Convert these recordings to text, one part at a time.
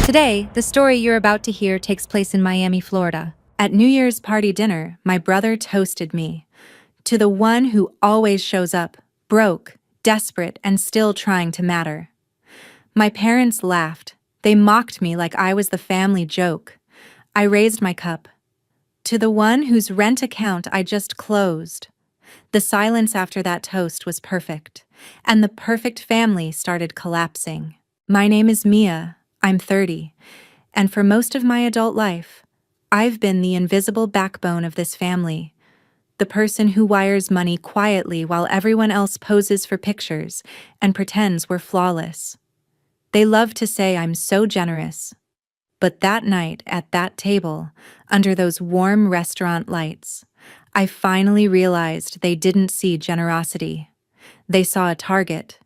Today, the story you're about to hear takes place in Miami, Florida. At New Year's party dinner, my brother toasted me. To the one who always shows up, broke, desperate, and still trying to matter. My parents laughed. They mocked me like I was the family joke. I raised my cup. To the one whose rent account I just closed. The silence after that toast was perfect, and the perfect family started collapsing. My name is Mia. I'm 30, and for most of my adult life, I've been the invisible backbone of this family, the person who wires money quietly while everyone else poses for pictures and pretends we're flawless. They love to say I'm so generous. But that night at that table, under those warm restaurant lights, I finally realized they didn't see generosity. They saw a target.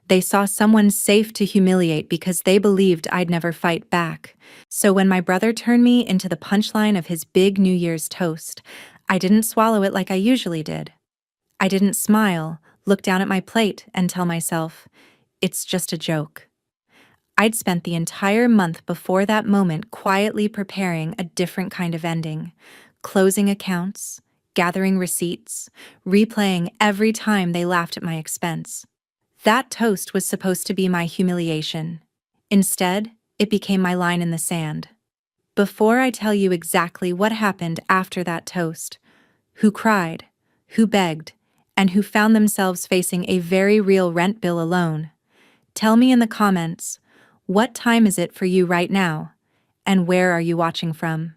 They saw someone safe to humiliate because they believed I'd never fight back. So when my brother turned me into the punchline of his big New Year's toast, I didn't swallow it like I usually did. I didn't smile, look down at my plate, and tell myself, it's just a joke. I'd spent the entire month before that moment quietly preparing a different kind of ending, closing accounts, gathering receipts, replaying every time they laughed at my expense. That toast was supposed to be my humiliation. Instead, it became my line in the sand. Before I tell you exactly what happened after that toast, who cried, who begged, and who found themselves facing a very real rent bill alone, tell me in the comments, what time is it for you right now, and where are you watching from?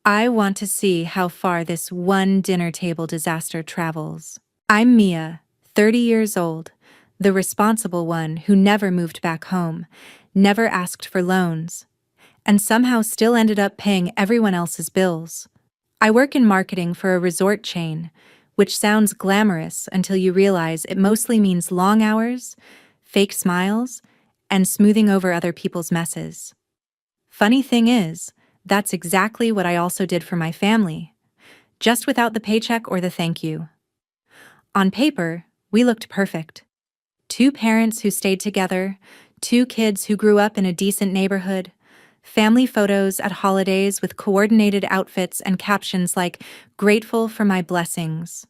I want to see how far this one dinner table disaster travels. I'm Mia, 30 years old, the responsible one who never moved back home, never asked for loans, and somehow still ended up paying everyone else's bills. I work in marketing for a resort chain, which sounds glamorous until you realize it mostly means long hours, fake smiles, and smoothing over other people's messes. Funny thing is, that's exactly what I also did for my family, just without the paycheck or the thank you. On paper, we looked perfect. Two parents who stayed together, two kids who grew up in a decent neighborhood, family photos at holidays with coordinated outfits and captions like, "Grateful for my blessings."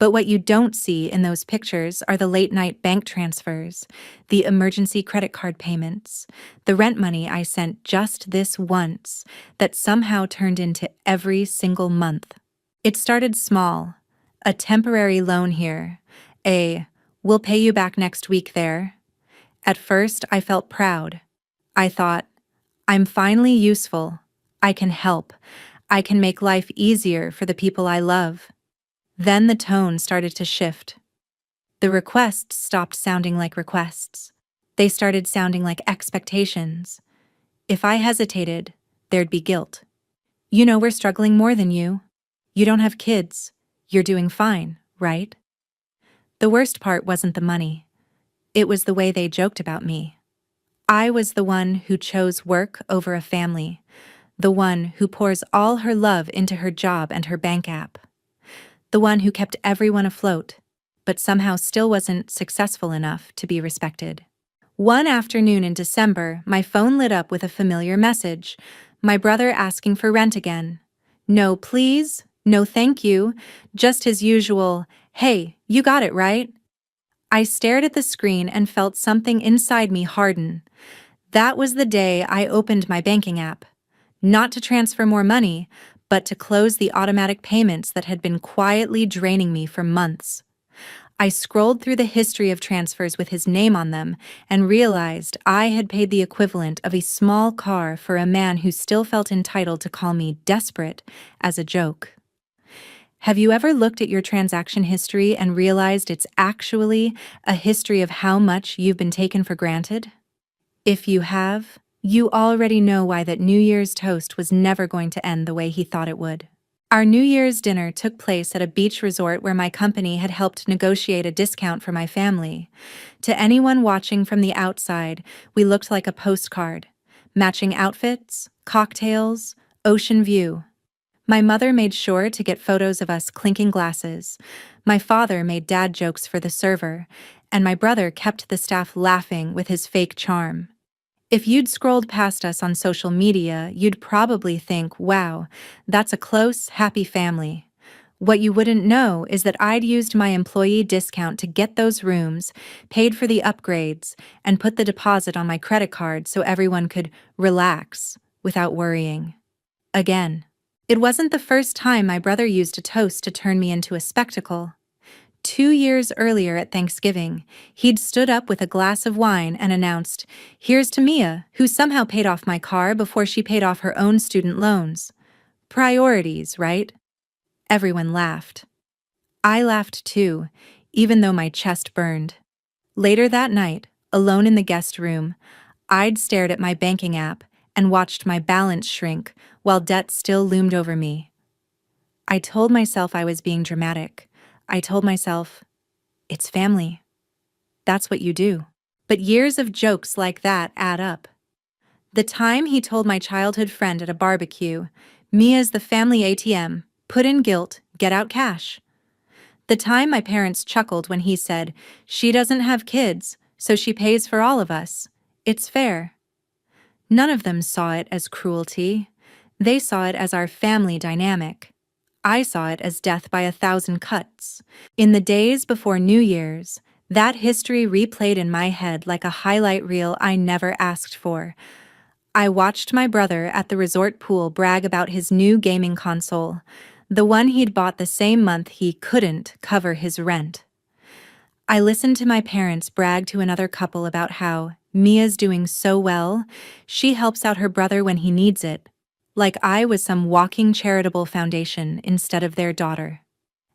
But what you don't see in those pictures are the late-night bank transfers, the emergency credit card payments, the rent money I sent just this once that somehow turned into every single month. It started small, a temporary loan here, "We'll pay you back next week" there. At first, I felt proud. I thought, I'm finally useful. I can help. I can make life easier for the people I love. Then the tone started to shift. The requests stopped sounding like requests. They started sounding like expectations. If I hesitated, there'd be guilt. "You know we're struggling more than you. You don't have kids. You're doing fine, right?" The worst part wasn't the money. It was the way they joked about me. I was the one who chose work over a family, the one who pours all her love into her job and her bank app, the one who kept everyone afloat, but somehow still wasn't successful enough to be respected. One afternoon in December, my phone lit up with a familiar message, my brother asking for rent again. No please, no thank you, just his usual, "Hey, you got it, right?" I stared at the screen and felt something inside me harden. That was the day I opened my banking app. Not to transfer more money, but to close the automatic payments that had been quietly draining me for months. I scrolled through the history of transfers with his name on them and realized I had paid the equivalent of a small car for a man who still felt entitled to call me desperate as a joke. Have you ever looked at your transaction history and realized it's actually a history of how much you've been taken for granted? If you have, you already know why that New Year's toast was never going to end the way he thought it would. Our New Year's dinner took place at a beach resort where my company had helped negotiate a discount for my family. To anyone watching from the outside, we looked like a postcard. Matching outfits, cocktails, ocean view. My mother made sure to get photos of us clinking glasses. My father made dad jokes for the server, and my brother kept the staff laughing with his fake charm. If you'd scrolled past us on social media, you'd probably think, wow, that's a close, happy family. What you wouldn't know is that I'd used my employee discount to get those rooms, paid for the upgrades, and put the deposit on my credit card so everyone could relax without worrying. Again. It wasn't the first time my brother used a toast to turn me into a spectacle. 2 years earlier at Thanksgiving, he'd stood up with a glass of wine and announced, "Here's to Mia, who somehow paid off my car before she paid off her own student loans." Priorities, right? Everyone laughed. I laughed too, even though my chest burned. Later that night, alone in the guest room, I'd stared at my banking app and watched my balance shrink while debt still loomed over me. I told myself I was being dramatic. I told myself, it's family. That's what you do. But years of jokes like that add up. The time he told my childhood friend at a barbecue, "Mia's the family ATM, put in guilt, get out cash." The time my parents chuckled when he said, "She doesn't have kids, so she pays for all of us. It's fair." None of them saw it as cruelty. They saw it as our family dynamic. I saw it as death by 1,000 cuts. In the days before New Year's, that history replayed in my head like a highlight reel I never asked for. I watched my brother at the resort pool brag about his new gaming console, the one he'd bought the same month he couldn't cover his rent. I listened to my parents brag to another couple about how Mia's doing so well, she helps out her brother when he needs it, like I was some walking charitable foundation instead of their daughter.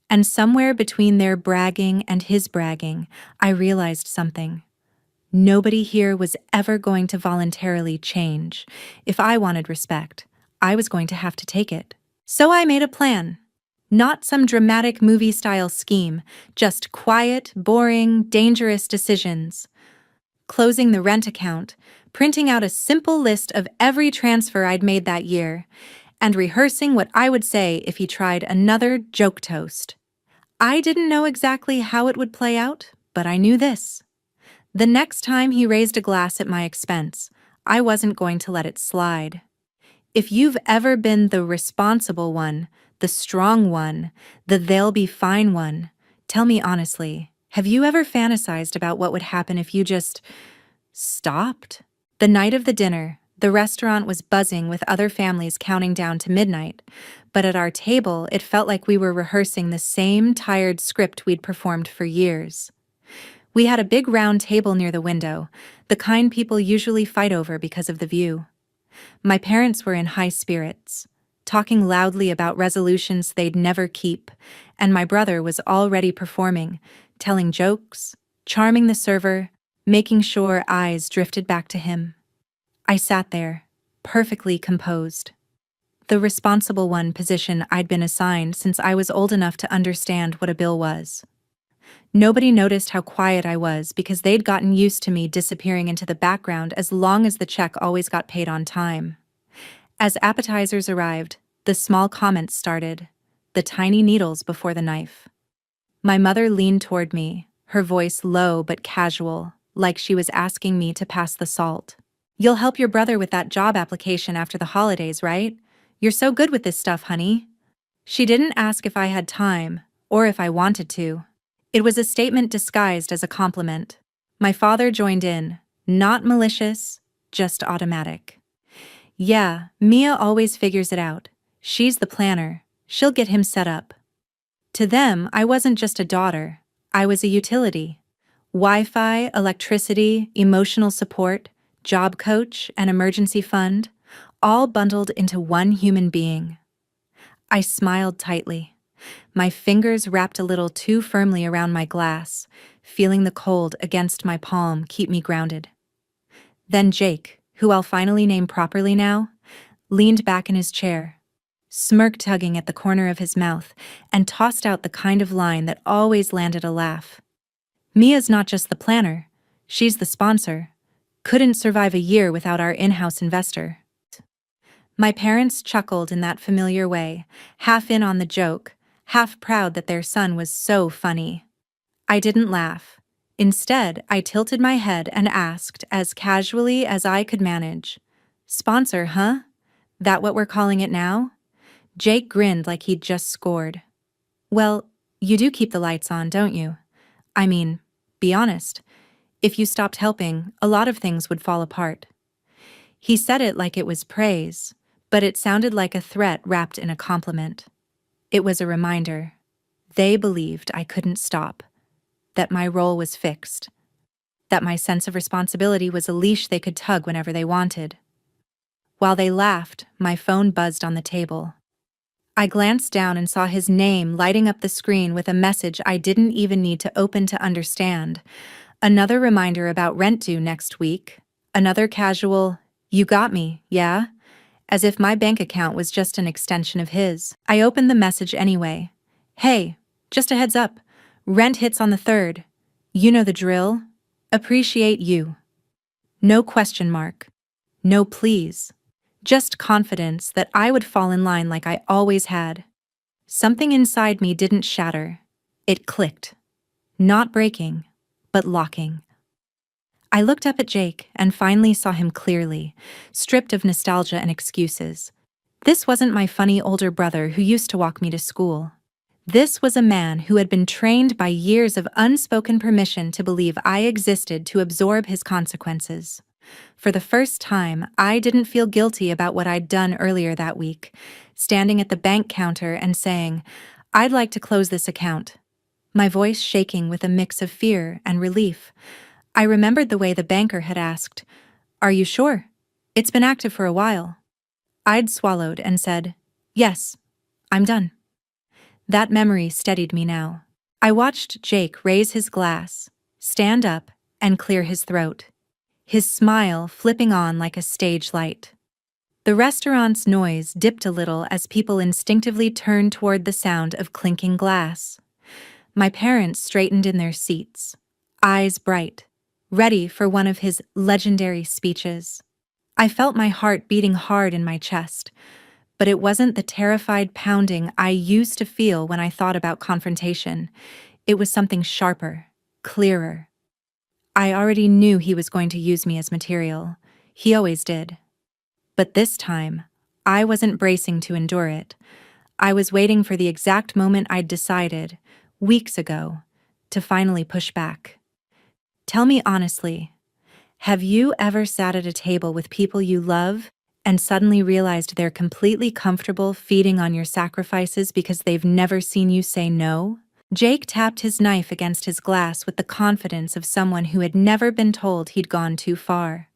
And somewhere between their bragging and his bragging, I realized something. Nobody here was ever going to voluntarily change. If I wanted respect, I was going to have to take it. So I made a plan. Not some dramatic movie-style scheme, just quiet, boring, dangerous decisions. Closing the rent account, printing out a simple list of every transfer I'd made that year, and rehearsing what I would say if he tried another joke toast. I didn't know exactly how it would play out, but I knew this. The next time he raised a glass at my expense, I wasn't going to let it slide. If you've ever been the responsible one, the strong one, the they'll be fine one, tell me honestly, have you ever fantasized about what would happen if you just stopped? The night of the dinner, the restaurant was buzzing with other families counting down to midnight, but at our table it felt like we were rehearsing the same tired script we'd performed for years. We had a big round table near the window, the kind people usually fight over because of the view. My parents were in high spirits, talking loudly about resolutions they'd never keep, and my brother was already performing, telling jokes, charming the server, making sure eyes drifted back to him. I sat there, perfectly composed. The responsible one position I'd been assigned since I was old enough to understand what a bill was. Nobody noticed how quiet I was because they'd gotten used to me disappearing into the background as long as the check always got paid on time. As appetizers arrived, the small comments started, the tiny needles before the knife. My mother leaned toward me, her voice low but casual, like she was asking me to pass the salt. "You'll help your brother with that job application after the holidays, right? You're so good with this stuff, honey." She didn't ask if I had time, or if I wanted to. It was a statement disguised as a compliment. My father joined in, not malicious, just automatic. "Yeah, Mia always figures it out. She's the planner. She'll get him set up." To them, I wasn't just a daughter. I was a utility. Wi-Fi, electricity, emotional support, job coach, and emergency fund, all bundled into one human being. I smiled tightly. My fingers wrapped a little too firmly around my glass, feeling the cold against my palm keep me grounded. Then Jake, who I'll finally name properly now, leaned back in his chair, smirk tugging at the corner of his mouth, and tossed out the kind of line that always landed a laugh. "Mia's not just the planner, she's the sponsor. Couldn't survive a year without our in-house investor." My parents chuckled in that familiar way, half in on the joke, half proud that their son was so funny. I didn't laugh. Instead, I tilted my head and asked, as casually as I could manage, "Sponsor, huh? That what we're calling it now?" Jake grinned like he'd just scored. "Well, you do keep the lights on, don't you? I mean, be honest. If you stopped helping, a lot of things would fall apart." He said it like it was praise, but it sounded like a threat wrapped in a compliment. It was a reminder. They believed I couldn't stop, that my role was fixed, that my sense of responsibility was a leash they could tug whenever they wanted. While they laughed, my phone buzzed on the table. I glanced down and saw his name lighting up the screen with a message I didn't even need to open to understand. Another reminder about rent due next week. Another casual, "You got me, yeah?" As if my bank account was just an extension of his. I opened the message anyway. "Hey, just a heads up. Rent hits on the 3rd. You know the drill. Appreciate you." No question mark. No please. Just confidence that I would fall in line like I always had. Something inside me didn't shatter. It clicked. Not breaking, but locking. I looked up at Jake and finally saw him clearly, stripped of nostalgia and excuses. This wasn't my funny older brother who used to walk me to school. This was a man who had been trained by years of unspoken permission to believe I existed to absorb his consequences. For the first time, I didn't feel guilty about what I'd done earlier that week, standing at the bank counter and saying, "I'd like to close this account," my voice shaking with a mix of fear and relief. I remembered the way the banker had asked, "Are you sure? It's been active for a while." I'd swallowed and said, "Yes, I'm done." That memory steadied me now. I watched Jake raise his glass, stand up, and clear his throat, his smile flipping on like a stage light. The restaurant's noise dipped a little as people instinctively turned toward the sound of clinking glass. My parents straightened in their seats, eyes bright, ready for one of his legendary speeches. I felt my heart beating hard in my chest, but it wasn't the terrified pounding I used to feel when I thought about confrontation. It was something sharper, clearer. I already knew he was going to use me as material. He always did. But this time, I wasn't bracing to endure it. I was waiting for the exact moment I'd decided, weeks ago, to finally push back. Tell me honestly, have you ever sat at a table with people you love and suddenly realized they're completely comfortable feeding on your sacrifices because they've never seen you say no? Jake tapped his knife against his glass with the confidence of someone who had never been told he'd gone too far.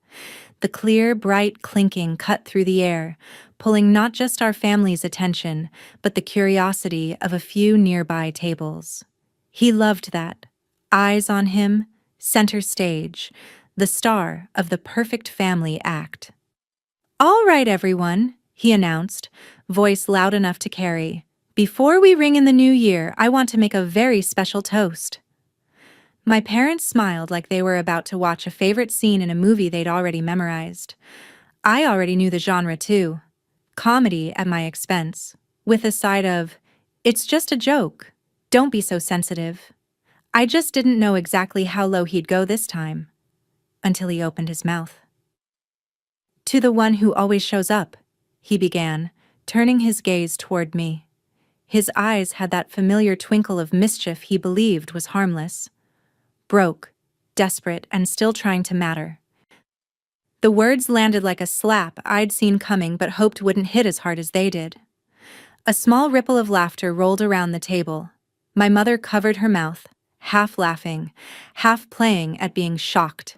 The clear, bright clinking cut through the air, pulling not just our family's attention, but the curiosity of a few nearby tables. He loved that. Eyes on him, center stage, the star of the perfect family act. "All right, everyone," he announced, voice loud enough to carry. "Before we ring in the new year, I want to make a very special toast." My parents smiled like they were about to watch a favorite scene in a movie they'd already memorized. I already knew the genre too. Comedy at my expense, with a side of, "It's just a joke. Don't be so sensitive." I just didn't know exactly how low he'd go this time, until he opened his mouth. "To the one who always shows up," he began, turning his gaze toward me. His eyes had that familiar twinkle of mischief he believed was harmless. Broke, desperate, and still trying to matter. The words landed like a slap I'd seen coming but hoped wouldn't hit as hard as they did. A small ripple of laughter rolled around the table. My mother covered her mouth, half laughing, half playing at being shocked.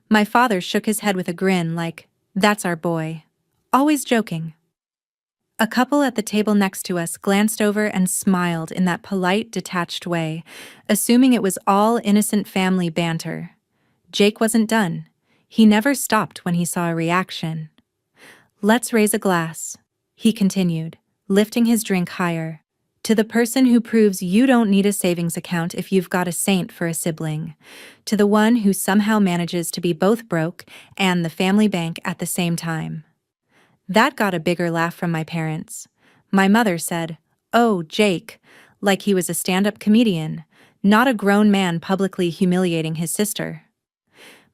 My father shook his head with a grin like, "That's our boy. Always joking." A couple at the table next to us glanced over and smiled in that polite, detached way, assuming it was all innocent family banter. Jake wasn't done. He never stopped when he saw a reaction. "Let's raise a glass," he continued, lifting his drink higher. "To the person who proves you don't need a savings account if you've got a saint for a sibling. To the one who somehow manages to be both broke and the family bank at the same time." That got a bigger laugh from my parents. My mother said, "Oh, Jake," like he was a stand-up comedian, not a grown man publicly humiliating his sister.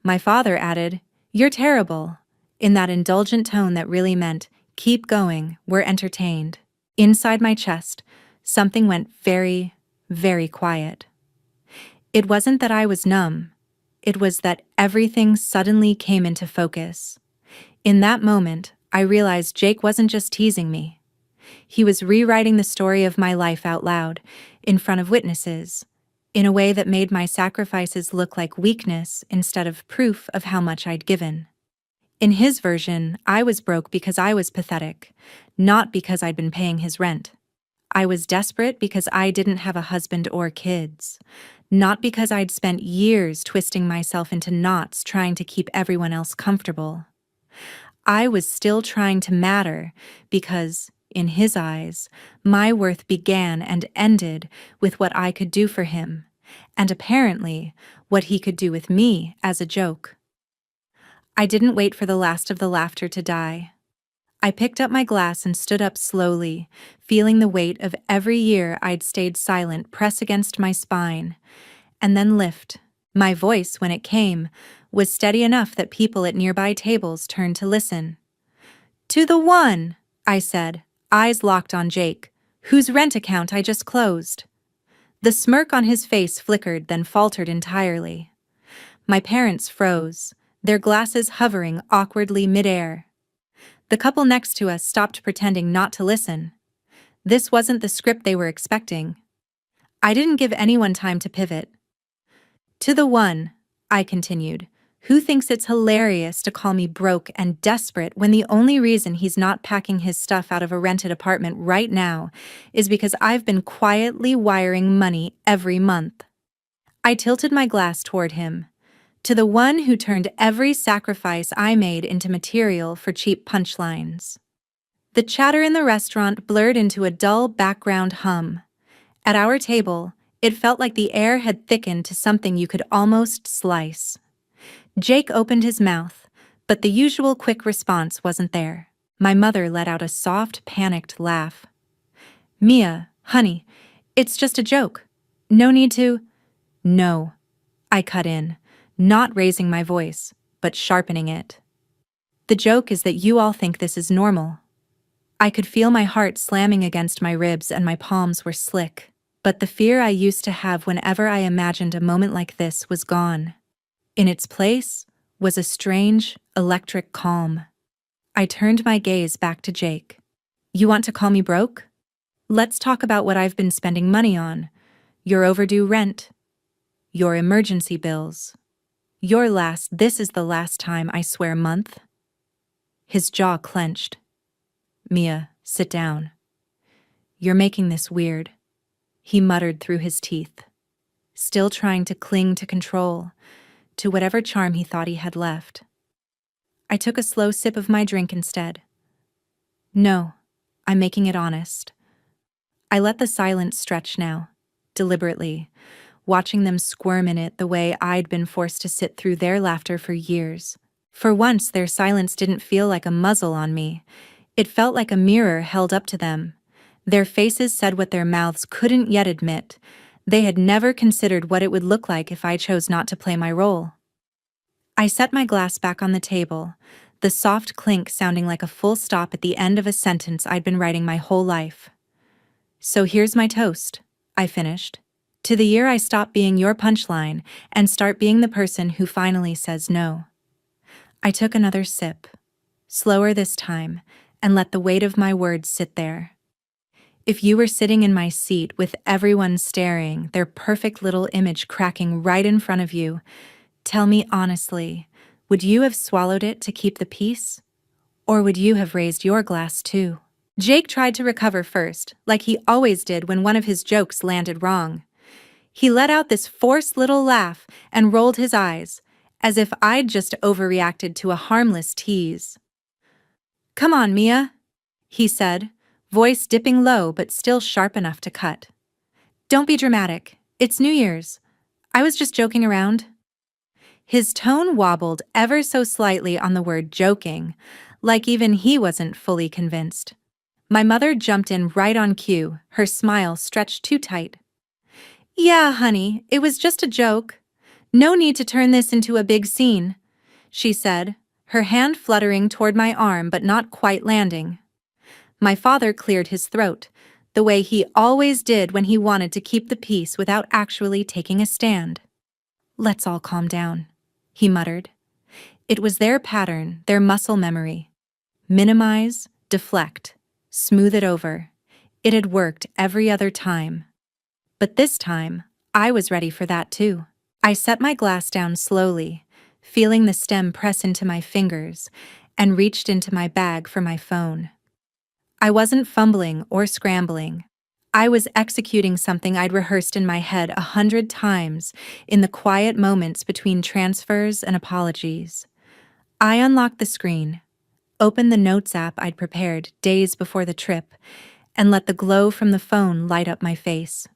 My father added, "You're terrible," in that indulgent tone that really meant, "Keep going, we're entertained." Inside my chest, something went very, very quiet. It wasn't that I was numb. It was that everything suddenly came into focus. In that moment, I realized Jake wasn't just teasing me. He was rewriting the story of my life out loud, in front of witnesses, in a way that made my sacrifices look like weakness instead of proof of how much I'd given. In his version, I was broke because I was pathetic, not because I'd been paying his rent. I was desperate because I didn't have a husband or kids, not because I'd spent years twisting myself into knots trying to keep everyone else comfortable. I was still trying to matter because, in his eyes, my worth began and ended with what I could do for him, and apparently, what he could do with me as a joke. I didn't wait for the last of the laughter to die. I picked up my glass and stood up slowly, feeling the weight of every year I'd stayed silent press against my spine, and then lift. My voice, when it came, was steady enough that people at nearby tables turned to listen. "To the one," I said, eyes locked on Jake, whose rent account I just closed. The smirk on his face flickered, then faltered entirely. My parents froze, their glasses hovering awkwardly midair. The couple next to us stopped pretending not to listen. This wasn't the script they were expecting. I didn't give anyone time to pivot. "To the one," I continued, "who thinks it's hilarious to call me broke and desperate when the only reason he's not packing his stuff out of a rented apartment right now is because I've been quietly wiring money every month." I tilted my glass toward him. "To the one who turned every sacrifice I made into material for cheap punchlines." The chatter in the restaurant blurred into a dull background hum. At our table, it felt like the air had thickened to something you could almost slice. Jake opened his mouth, but the usual quick response wasn't there. My mother let out a soft, panicked laugh. "Mia, honey, it's just a joke. No need to—" "No," I cut in, not raising my voice, but sharpening it. "The joke is that you all think this is normal." I could feel my heart slamming against my ribs and my palms were slick, but the fear I used to have whenever I imagined a moment like this was gone. In its place was a strange, electric calm. I turned my gaze back to Jake. "You want to call me broke? Let's talk about what I've been spending money on. Your overdue rent. Your emergency bills. This is the last time, I swear, month." His jaw clenched. "Mia, sit down. You're making this weird," he muttered through his teeth, still trying to cling to control, to whatever charm he thought he had left. I took a slow sip of my drink instead. "No, I'm making it honest." I let the silence stretch now, deliberately, watching them squirm in it the way I'd been forced to sit through their laughter for years. For once, their silence didn't feel like a muzzle on me. It felt like a mirror held up to them. Their faces said what their mouths couldn't yet admit. They had never considered what it would look like if I chose not to play my role. I set my glass back on the table, the soft clink sounding like a full stop at the end of a sentence I'd been writing my whole life. "So here's my toast," I finished. "To the year I stop being your punchline and start being the person who finally says no." I took another sip, slower this time, and let the weight of my words sit there. If you were sitting in my seat with everyone staring, their perfect little image cracking right in front of you, tell me honestly, would you have swallowed it to keep the peace? Or would you have raised your glass too? Jake tried to recover first, like he always did when one of his jokes landed wrong. He let out this forced little laugh and rolled his eyes, as if I'd just overreacted to a harmless tease. "Come on, Mia," he said, voice dipping low but still sharp enough to cut. "Don't be dramatic. It's New Year's. I was just joking around." His tone wobbled ever so slightly on the word joking, like even he wasn't fully convinced. My mother jumped in right on cue, her smile stretched too tight. Yeah, honey, it was just a joke. No need to turn this into a big scene, she said, her hand fluttering toward my arm but not quite landing. My father cleared his throat, the way he always did when he wanted to keep the peace without actually taking a stand. Let's all calm down, he muttered. It was their pattern, their muscle memory. Minimize, deflect, smooth it over. It had worked every other time. But this time, I was ready for that too. I set my glass down slowly, feeling the stem press into my fingers, and reached into my bag for my phone. I wasn't fumbling or scrambling. I was executing something I'd rehearsed in my head 100 times in the quiet moments between transfers and apologies. I unlocked the screen, opened the notes app I'd prepared days before the trip, and let the glow from the phone light up my face.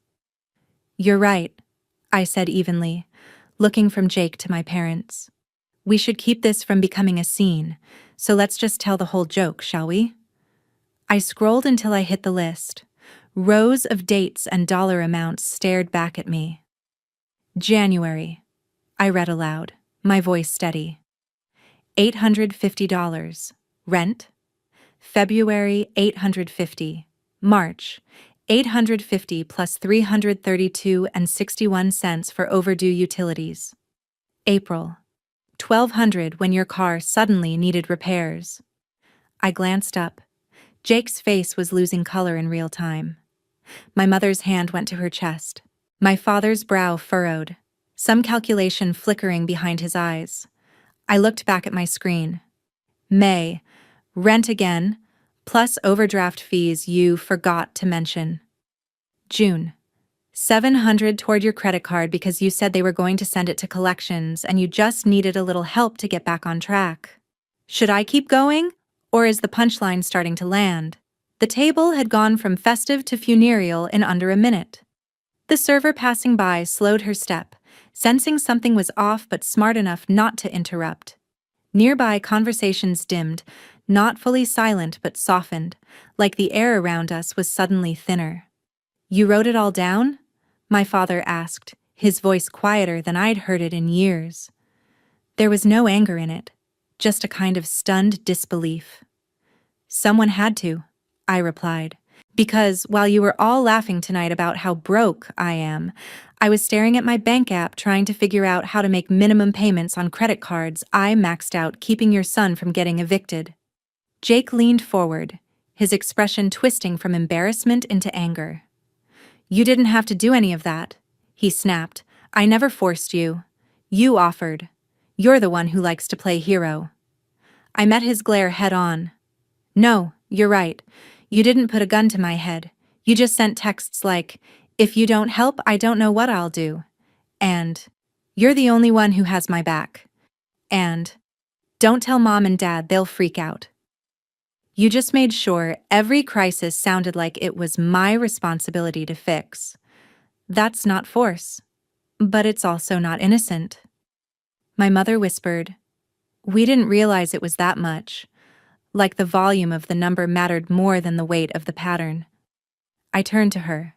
You're right, I said evenly, looking from Jake to my parents. We should keep this from becoming a scene, so let's just tell the whole joke, shall we? I scrolled until I hit the list. Rows of dates and dollar amounts stared back at me. January, I read aloud, my voice steady. $850. Rent. February, $850. March, $850 plus $332.61 for overdue utilities. April, $1,200 when your car suddenly needed repairs. I glanced up. Jake's face was losing color in real time. My mother's hand went to her chest. My father's brow furrowed, some calculation flickering behind his eyes. I looked back at my screen. May, rent again, plus overdraft fees you forgot to mention. June, $700 toward your credit card because you said they were going to send it to collections and you just needed a little help to get back on track. Should I keep going? Or is the punchline starting to land? The table had gone from festive to funereal in under a minute. The server passing by slowed her step, sensing something was off but smart enough not to interrupt. Nearby conversations dimmed, not fully silent but softened, like the air around us was suddenly thinner. You wrote it all down? My father asked, his voice quieter than I'd heard it in years. There was no anger in it, just a kind of stunned disbelief. Someone had to, I replied, because while you were all laughing tonight about how broke I am, I was staring at my bank app trying to figure out how to make minimum payments on credit cards I maxed out keeping your son from getting evicted. Jake leaned forward, his expression twisting from embarrassment into anger. You didn't have to do any of that, he snapped. I never forced you. You offered. You're the one who likes to play hero. I met his glare head on. No, you're right. You didn't put a gun to my head. You just sent texts like, if you don't help, I don't know what I'll do. And, you're the only one who has my back. And, don't tell mom and dad, they'll freak out. You just made sure every crisis sounded like it was my responsibility to fix. That's not force, but it's also not innocent. My mother whispered, we didn't realize it was that much. Like the volume of the number mattered more than the weight of the pattern. I turned to her.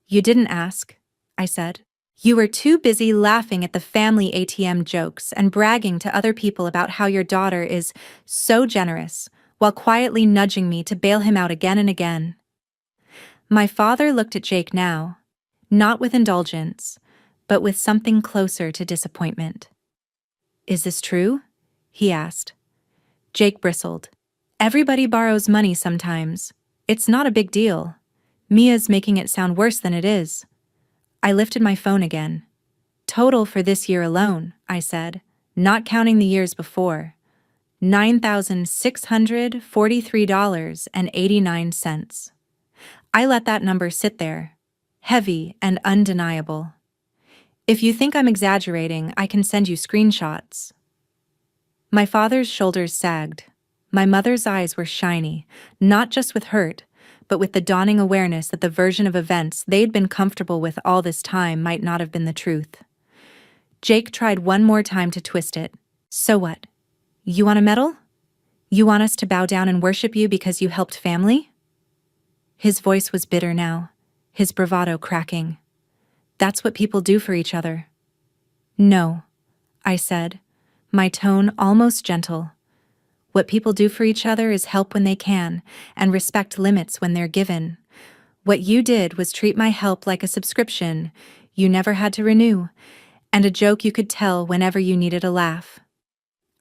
You didn't ask, I said. You were too busy laughing at the family ATM jokes and bragging to other people about how your daughter is so generous, while quietly nudging me to bail him out again and again. My father looked at Jake now, not with indulgence, but with something closer to disappointment. Is this true? He asked. Jake bristled. Everybody borrows money sometimes. It's not a big deal. Mia's making it sound worse than it is. I lifted my phone again. Total for this year alone, I said, not counting the years before. $9,643.89. I let that number sit there, heavy and undeniable. If you think I'm exaggerating, I can send you screenshots. My father's shoulders sagged. My mother's eyes were shiny, not just with hurt, but with the dawning awareness that the version of events they'd been comfortable with all this time might not have been the truth. Jake tried one more time to twist it. So what? You want a medal? You want us to bow down and worship you because you helped family? His voice was bitter now, his bravado cracking. That's what people do for each other. No, I said, my tone almost gentle. What people do for each other is help when they can, and respect limits when they're given. What you did was treat my help like a subscription you never had to renew, and a joke you could tell whenever you needed a laugh.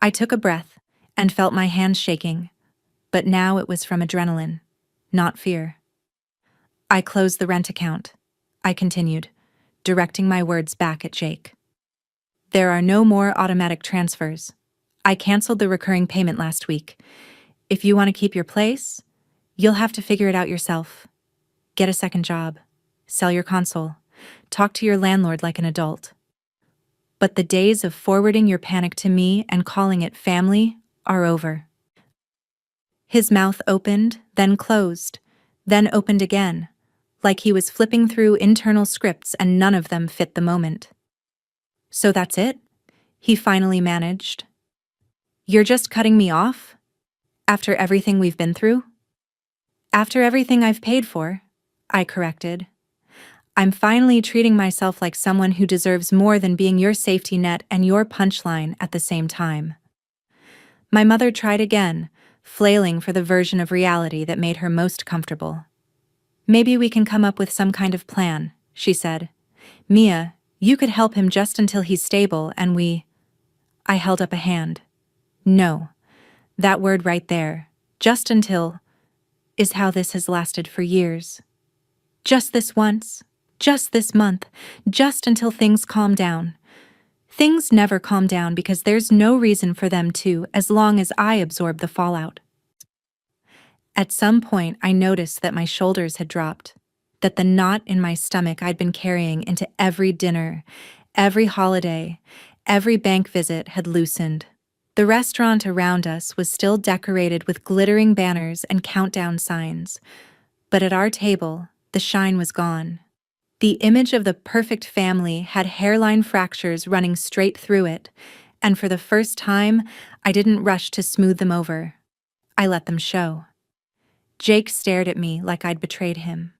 I took a breath and felt my hands shaking, but now it was from adrenaline, not fear. I closed the rent account, I continued, directing my words back at Jake. There are no more automatic transfers. I canceled the recurring payment last week. If you want to keep your place, you'll have to figure it out yourself. Get a second job. Sell your console. Talk to your landlord like an adult. But the days of forwarding your panic to me and calling it family are over. His mouth opened, then closed, then opened again, like he was flipping through internal scripts and none of them fit the moment. So that's it? He finally managed. You're just cutting me off? After everything we've been through? After everything I've paid for, I corrected. I'm finally treating myself like someone who deserves more than being your safety net and your punchline at the same time. My mother tried again, flailing for the version of reality that made her most comfortable. Maybe we can come up with some kind of plan, she said. Mia, you could help him just until he's stable and I held up a hand. No. That word right there, just until, is how this has lasted for years. Just this once, just this month, just until things calm down. Things never calm down because there's no reason for them to, as long as I absorb the fallout. At some point, I noticed that my shoulders had dropped, that the knot in my stomach I'd been carrying into every dinner, every holiday, every bank visit had loosened. The restaurant around us was still decorated with glittering banners and countdown signs, but at our table, the shine was gone. The image of the perfect family had hairline fractures running straight through it, and for the first time, I didn't rush to smooth them over. I let them show. Jake stared at me like I'd betrayed him.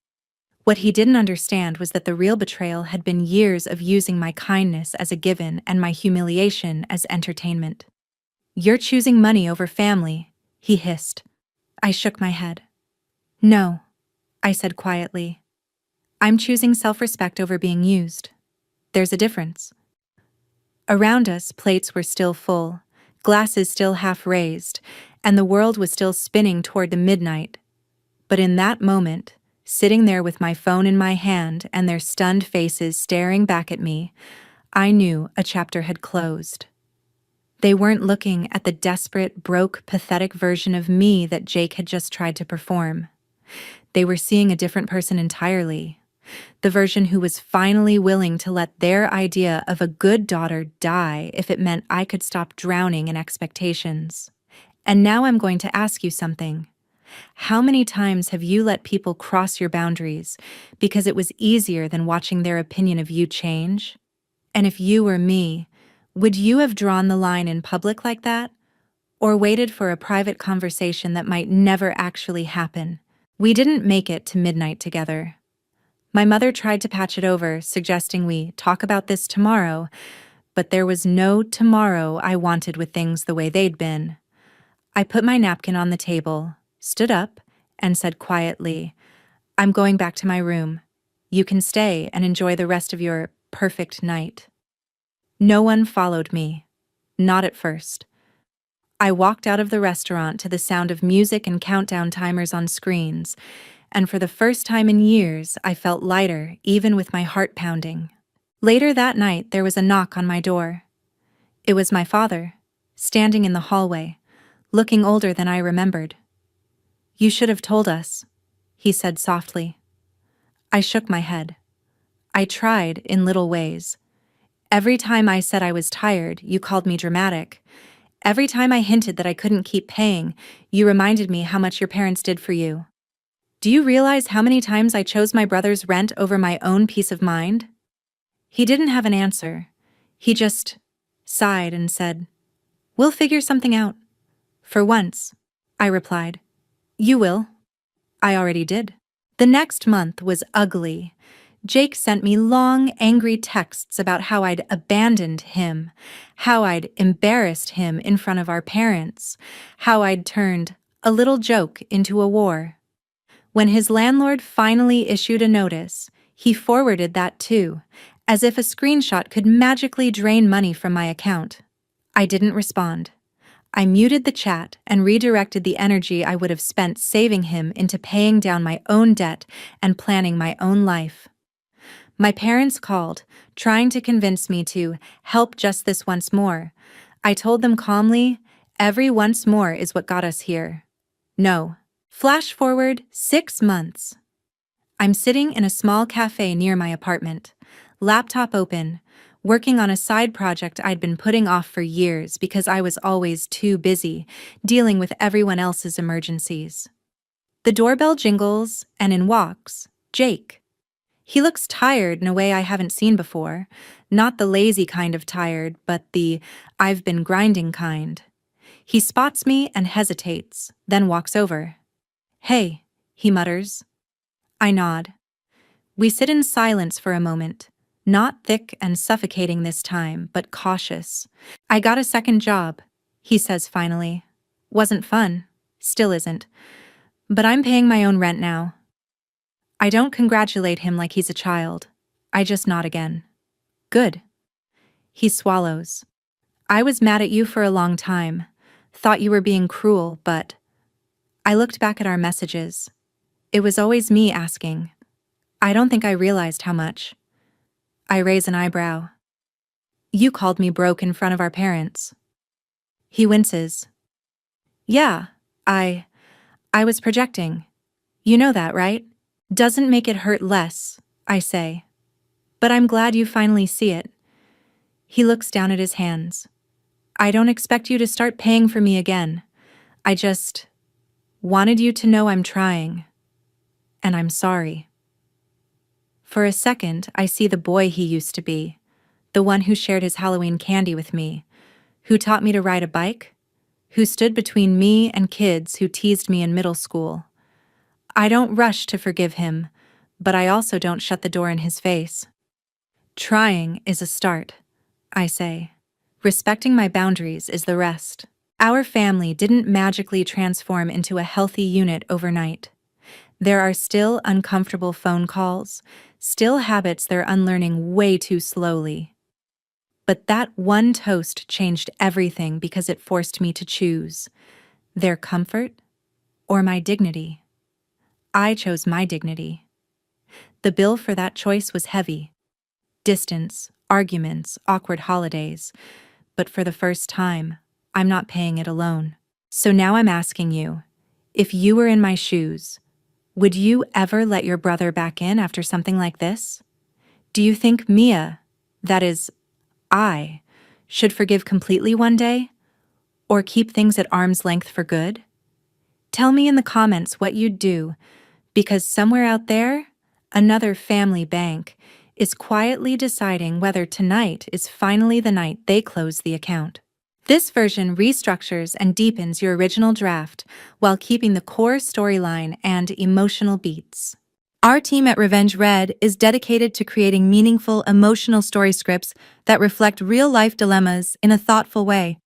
What he didn't understand was that the real betrayal had been years of using my kindness as a given and my humiliation as entertainment. You're choosing money over family, he hissed. I shook my head. No, I said quietly. I'm choosing self-respect over being used. There's a difference. Around us, plates were still full, glasses still half raised, and the world was still spinning toward the midnight. But in that moment, sitting there with my phone in my hand and their stunned faces staring back at me, I knew a chapter had closed. They weren't looking at the desperate, broke, pathetic version of me that Jake had just tried to perform. They were seeing a different person entirely. The version who was finally willing to let their idea of a good daughter die if it meant I could stop drowning in expectations. And now I'm going to ask you something. How many times have you let people cross your boundaries because it was easier than watching their opinion of you change? And if you were me, would you have drawn the line in public like that? Or waited for a private conversation that might never actually happen? We didn't make it to midnight together. My mother tried to patch it over, suggesting we talk about this tomorrow, but there was no tomorrow I wanted with things the way they'd been. I put my napkin on the table, stood up, and said quietly, I'm going back to my room. You can stay and enjoy the rest of your perfect night. No one followed me. Not at first. I walked out of the restaurant to the sound of music and countdown timers on screens, and for the first time in years, I felt lighter, even with my heart pounding. Later that night, there was a knock on my door. It was my father, standing in the hallway, looking older than I remembered. You should have told us, he said softly. I shook my head. I tried in little ways. Every time I said I was tired, you called me dramatic. Every time I hinted that I couldn't keep paying, you reminded me how much your parents did for you. Do you realize how many times I chose my brother's rent over my own peace of mind? He didn't have an answer. He just sighed and said, We'll figure something out. For once, I replied. You will. I already did. The next month was ugly. Jake sent me long, angry texts about how I'd abandoned him, how I'd embarrassed him in front of our parents, how I'd turned a little joke into a war. When his landlord finally issued a notice, he forwarded that too, as if a screenshot could magically drain money from my account. I didn't respond. I muted the chat and redirected the energy I would have spent saving him into paying down my own debt and planning my own life. My parents called, trying to convince me to help just this once more. I told them calmly, every once more is what got us here. No. Flash forward 6 months. I'm sitting in a small cafe near my apartment, laptop open, working on a side project I'd been putting off for years because I was always too busy dealing with everyone else's emergencies. The doorbell jingles, and in walks Jake. He looks tired in a way I haven't seen before, not the lazy kind of tired, but the I've been grinding kind. He spots me and hesitates, then walks over. "Hey," he mutters. I nod. We sit in silence for a moment, not thick and suffocating this time, but cautious. "I got a second job," he says finally. "Wasn't fun. Still isn't. But I'm paying my own rent now." I don't congratulate him like he's a child. I just nod again. "Good." He swallows. "I was mad at you for a long time. Thought you were being cruel, but..." I looked back at our messages. It was always me asking. I don't think I realized how much. I raise an eyebrow. "You called me broke in front of our parents." He winces. "Yeah, I was projecting. You know that, right?" "Doesn't make it hurt less," I say. "But I'm glad you finally see it." He looks down at his hands. "I don't expect you to start paying for me again. I just wanted you to know I'm trying. And I'm sorry." For a second, I see the boy he used to be, the one who shared his Halloween candy with me, who taught me to ride a bike, who stood between me and kids who teased me in middle school. I don't rush to forgive him, but I also don't shut the door in his face. "Trying is a start," I say. "Respecting my boundaries is the rest." Our family didn't magically transform into a healthy unit overnight. There are still uncomfortable phone calls, still habits they're unlearning way too slowly. But that one toast changed everything because it forced me to choose their comfort or my dignity. I chose my dignity. The bill for that choice was heavy. Distance, arguments, awkward holidays. But for the first time, I'm not paying it alone. So now I'm asking you, if you were in my shoes, would you ever let your brother back in after something like this? Do you think Mia, that is, I, should forgive completely one day? Or keep things at arm's length for good? Tell me in the comments what you'd do, because somewhere out there, another family bank is quietly deciding whether tonight is finally the night they close the account. This version restructures and deepens your original draft while keeping the core storyline and emotional beats. Our team at Revenge Red is dedicated to creating meaningful, emotional story scripts that reflect real-life dilemmas in a thoughtful way.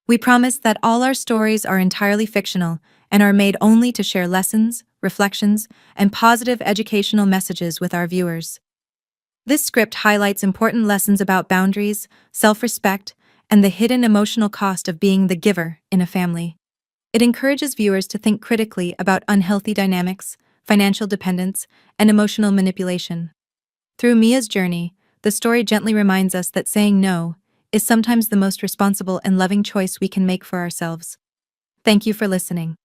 We promise that all our stories are entirely fictional and are made only to share lessons, reflections, and positive educational messages with our viewers. This script highlights important lessons about boundaries, self-respect, and the hidden emotional cost of being the giver in a family. It encourages viewers to think critically about unhealthy dynamics, financial dependence, and emotional manipulation. Through Mia's journey, the story gently reminds us that saying no is sometimes the most responsible and loving choice we can make for ourselves. Thank you for listening.